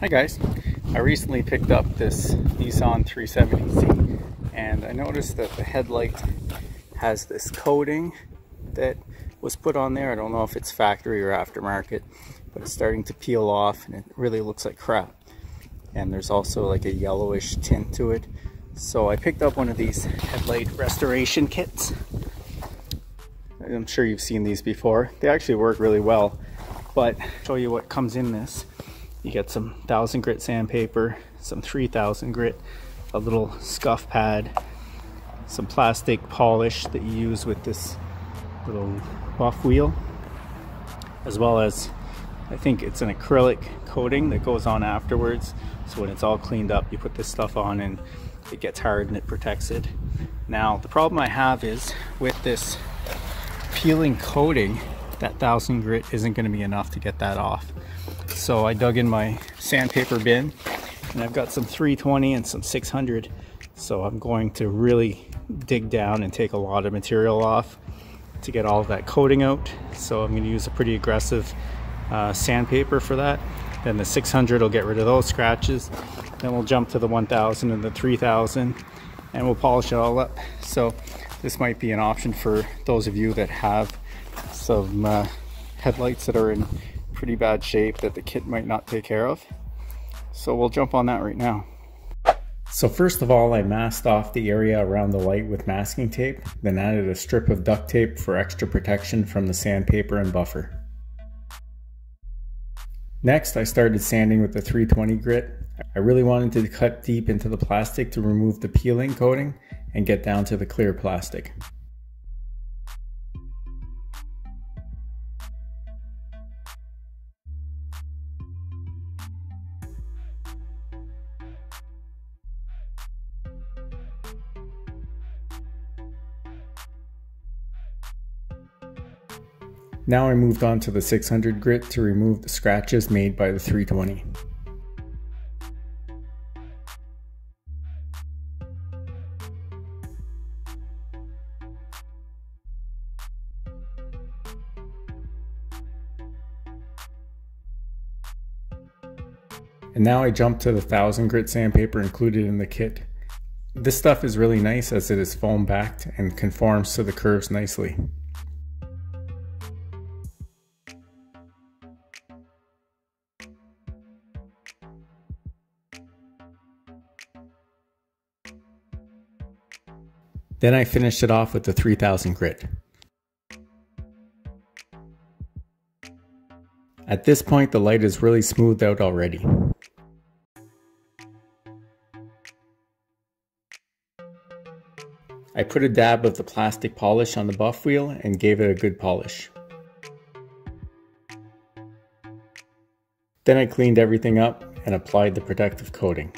Hi guys, I recently picked up this Nissan 370Z and I noticed that the headlight has this coating that was put on there. I don't know if it's factory or aftermarket, but it's starting to peel off and it really looks like crap. And there's also like a yellowish tint to it. So I picked up one of these headlight restoration kits. I'm sure you've seen these before. They actually work really well, but I'll show you what comes in this. You get some 1000 grit sandpaper, some 3000 grit, a little scuff pad, some plastic polish that you use with this little buff wheel, as well as I think it's an acrylic coating that goes on afterwards. So when it's all cleaned up, you put this stuff on and it gets hard and it protects it. Now the problem I have is with this peeling coating, that 1000 grit isn't going to be enough to get that off. So I dug in my sandpaper bin and I've got some 320 and some 600. So I'm going to really dig down and take a lot of material off to get all of that coating out. So I'm going to use a pretty aggressive sandpaper for that. Then the 600 will get rid of those scratches. Then we'll jump to the 1000 and the 3000 and we'll polish it all up. So this might be an option for those of you that have some headlights that are in pretty bad shape that the kit might not take care of. So we'll jump on that right now. So first of all, I masked off the area around the light with masking tape, then added a strip of duct tape for extra protection from the sandpaper and buffer. Next, I started sanding with the 320 grit. I really wanted to cut deep into the plastic to remove the peeling coating and get down to the clear plastic. Now I moved on to the 600 grit to remove the scratches made by the 320. And now I jump to the 1000 grit sandpaper included in the kit. This stuff is really nice as it is foam backed and conforms to the curves nicely. Then I finished it off with the 3000 grit. At this point, the light is really smoothed out already. I put a dab of the plastic polish on the buff wheel and gave it a good polish. Then I cleaned everything up and applied the protective coating.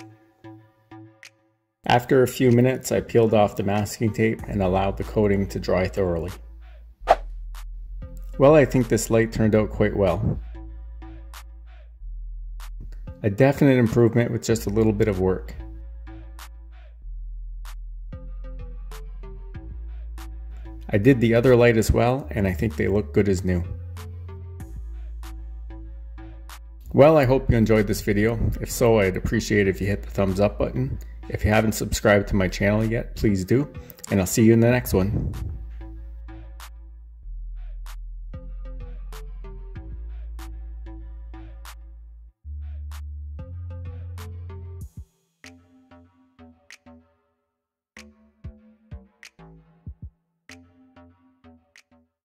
After a few minutes, I peeled off the masking tape and allowed the coating to dry thoroughly. Well, I think this light turned out quite well. A definite improvement with just a little bit of work. I did the other light as well, and I think they look good as new. Well, I hope you enjoyed this video. If so, I'd appreciate it if you hit the thumbs up button. If you haven't subscribed to my channel yet, please do, and I'll see you in the next one.